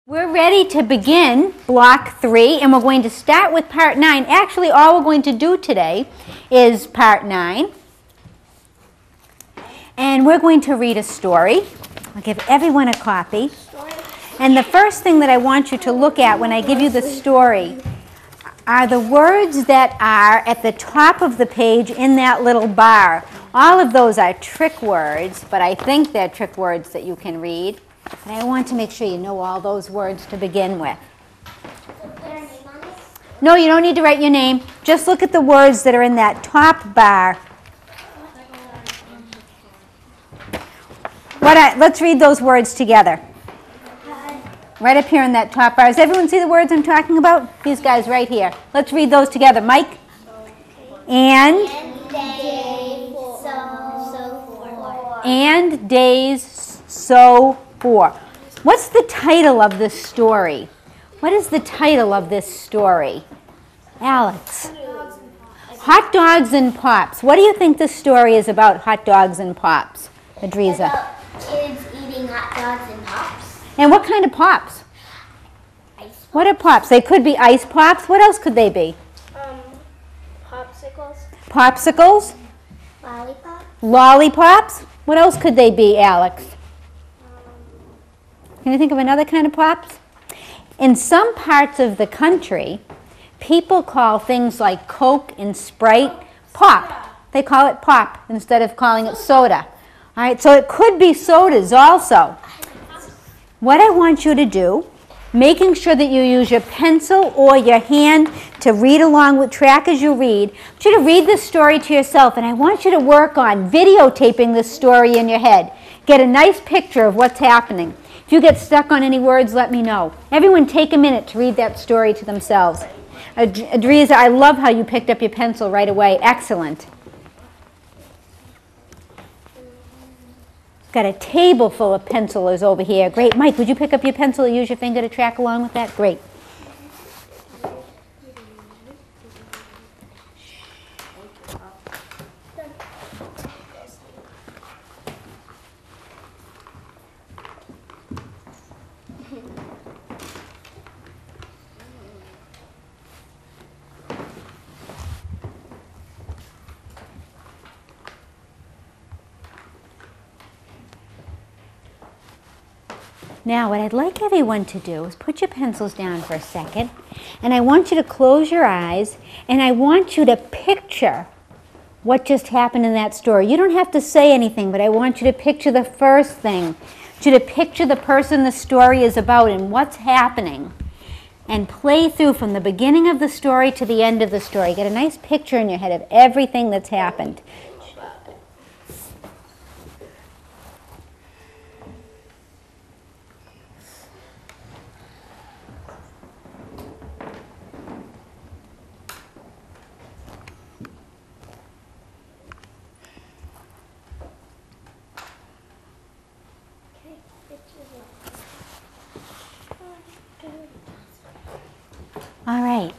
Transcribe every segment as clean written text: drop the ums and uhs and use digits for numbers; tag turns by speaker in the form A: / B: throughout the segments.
A: We're ready to begin block 3, and we're going to start with part 9. Actually, all we're going to do today is part 9. And we're going to read a story. I'll give everyone a copy. And the first thing that I want you to look at when I give you the story are the words that are at the top of the page in that little bar. All of those are trick words, but I think they're trick words that you can read. And I want to make sure you know all those words to begin with. No, you don't need to write your name. Just look at the words that are in that top bar. Let's read those words together. Right up here in that top bar. Does everyone see the words I'm talking about? These guys right here. Let's read those together. Mike? And days so for. What's the title of this story? What is the title of this story? Alex. Hot dogs and pops. What do you think this story is about, hot dogs and pops? Adriza.
B: About kids eating hot dogs and pops.
A: And what kind of pops?
B: Ice pops.
A: What are pops? They could be ice pops. What else could they be?
B: Popsicles.
A: Popsicles?
B: Lollipops.
A: Lollipops? What else could they be, Alex? Can you think of another kind of pops? In some parts of the country, people call things like Coke and Sprite pop. They call it pop instead of calling it soda. All right, so it could be sodas also. What I want you to do, making sure that you use your pencil or your hand to read along with track as you read, I want you to read this story to yourself, and I want you to work on videotaping this story in your head. Get a nice picture of what's happening. If you get stuck on any words, let me know. Everyone take a minute to read that story to themselves. Adriza, I love how you picked up your pencil right away. Excellent. Got a table full of pencilers over here. Great. Mike, would you pick up your pencil or use your finger to track along with that? Great. Now, what I'd like everyone to do is put your pencils down for a second, and I want you to close your eyes, and I want you to picture what just happened in that story. You don't have to say anything, but I want you to picture the first thing. I want you to picture the person the story is about and what's happening, and play through from the beginning of the story to the end of the story. Get a nice picture in your head of everything that's happened. All right.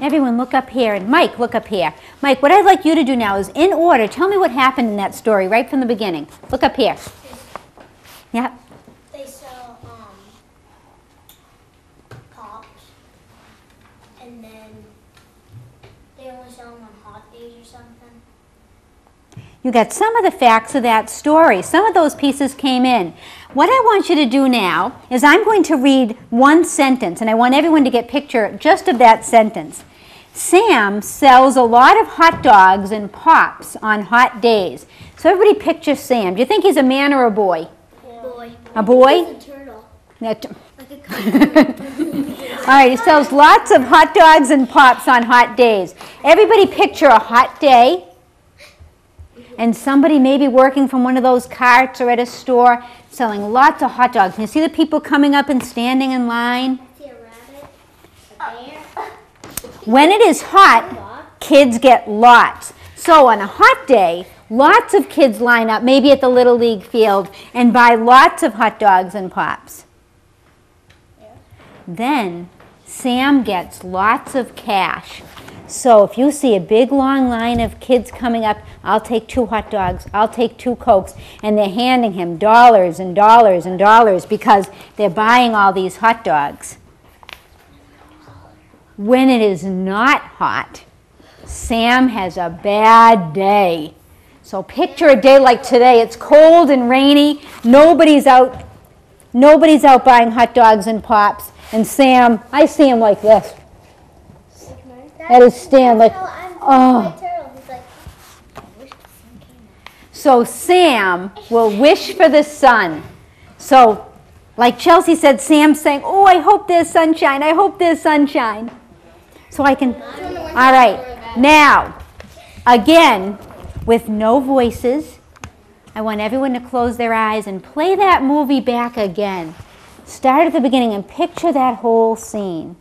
A: Everyone look up here, and Mike, look up here. Mike, what I'd like you to do now is, in order, tell me what happened in that story right from the beginning. Look up here. Yeah.
B: They sell pops, and then they only sell them on hot days or something.
A: You got some of the facts of that story. Some of those pieces came in. What I want you to do now is I'm going to read one sentence, and I want everyone to get a picture just of that sentence. Sam sells a lot of hot dogs and pops on hot days. So everybody picture Sam. Do you think he's a man or a boy?
B: Boy.
A: A boy?
B: He's a turtle.
A: Like
B: a cartoon.
A: All right, he sells lots of hot dogs and pops on hot days. Everybody picture a hot day. And somebody maybe working from one of those carts or at a store selling lots of hot dogs. And you see the people coming up and standing in line?
B: I see a rabbit, a bear.
A: When it is hot, kids get lots. So on a hot day, lots of kids line up, maybe at the Little League field, and buy lots of hot dogs and pops. Then Sam gets lots of cash. So if you see a big long line of kids coming up, I'll take 2 hot dogs, I'll take 2 Cokes, and they're handing him dollars and dollars and dollars because they're buying all these hot dogs. When it is not hot, Sam has a bad day. So picture a day like today. It's cold and rainy. Nobody's out buying hot dogs and pops. And Sam, I see him like this. That is Stan, like, oh. So Sam will wish for the sun. So, like Chelsea said, Sam's saying, oh, I hope there's sunshine. I hope there's sunshine. So I can, all right. Now, again, with no voices, I want everyone to close their eyes and play that movie back again. Start at the beginning and picture that whole scene.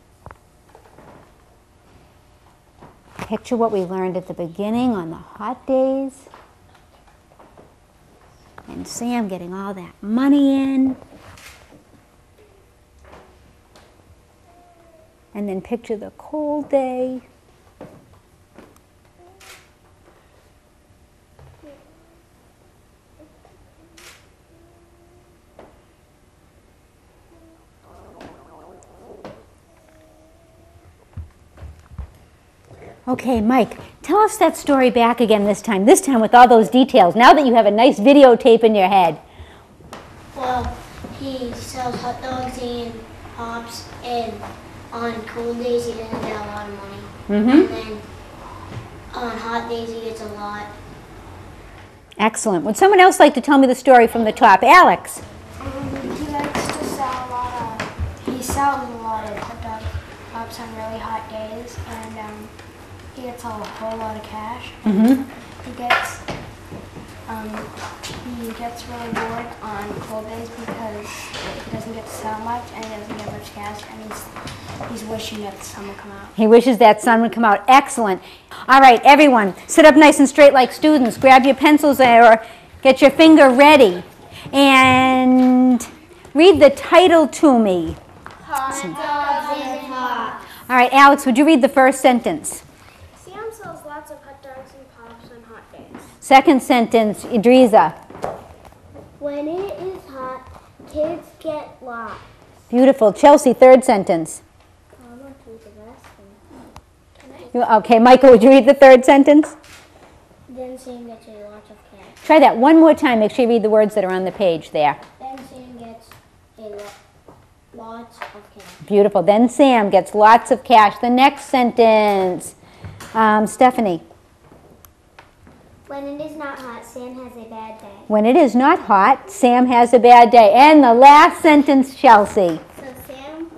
A: Picture what we learned at the beginning on the hot days. And Sam getting all that money in. And then picture the cold day. Okay, Mike, tell us that story back again this time with all those details, now that you have a nice videotape in your head.
B: Well, he sells hot dogs and pops, and on cold days he doesn't get a lot of money. And then on hot days he gets a lot.
A: Excellent. Would someone else like to tell me the story from the top? Alex.
C: He likes to sell he sells a lot of hot dog pops on really hot days, and he gets a whole lot of cash. He gets really bored on cold days because he doesn't get to sell much and he doesn't get much cash, and he's wishing that the sun would come out.
A: He wishes that sun would come out. Excellent. All right, everyone, sit up nice and straight like students. Grab your pencils or get your finger ready. And read the title to me.
B: Hot dogs and pops.
A: All right, Alex, would you read the first sentence?
C: Sam sells lots of hot dogs and pops on hot days.
A: Second sentence, Idriza.
B: When it is hot, kids get lost.
A: Beautiful. Chelsea, third sentence.
B: I want to read the rest.
A: Okay, Michael, would you read the third sentence?
B: Then Sam gets a lot of cash.
A: Try that one more time. Make sure you read the words that are on the page there.
B: Then Sam gets lots of cash.
A: Beautiful. Then Sam gets lots of cash. The next sentence. Stephanie.
B: When it is not hot, Sam has a bad day.
A: When it is not hot, Sam has a bad day. And the last sentence, Chelsea.
B: So Sam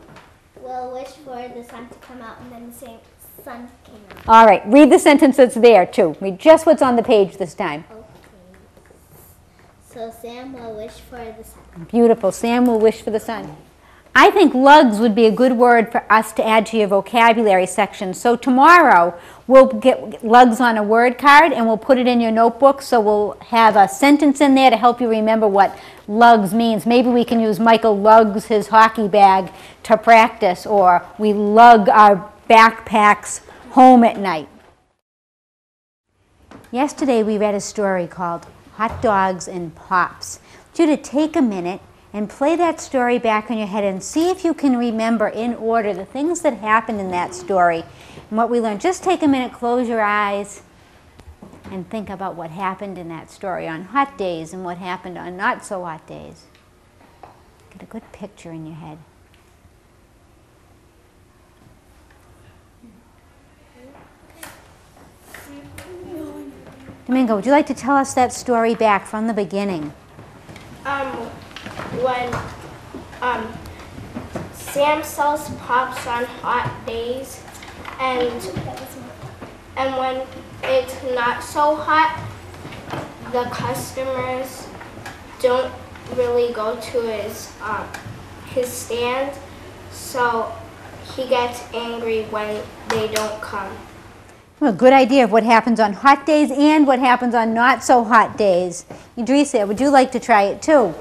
B: will wish for the sun to come out, and then the sun came out.
A: All right. Read the sentence that's there, too. Read just what's on the page this time.
B: Okay. So Sam will wish for the sun.
A: Beautiful. Sam will wish for the sun. I think lugs would be a good word for us to add to your vocabulary section. So tomorrow, we'll get lugs on a word card and we'll put it in your notebook. So we'll have a sentence in there to help you remember what lugs means. Maybe we can use Michael lugs his hockey bag to practice, or we lug our backpacks home at night. Yesterday, we read a story called Hot Dogs and Pops. I want you to take a minute and play that story back in your head and see if you can remember in order the things that happened in that story and what we learned. Just take a minute, close your eyes, and think about what happened in that story on hot days and what happened on not so hot days. Get a good picture in your head. Domingo, would you like to tell us that story back from the beginning?
C: When Sam sells pops on hot days, and when it's not so hot, the customers don't really go to his stand, so he gets angry when they don't come.
A: Well, a good idea of what happens on hot days and what happens on not so hot days. Idrissa, would you like to try it too?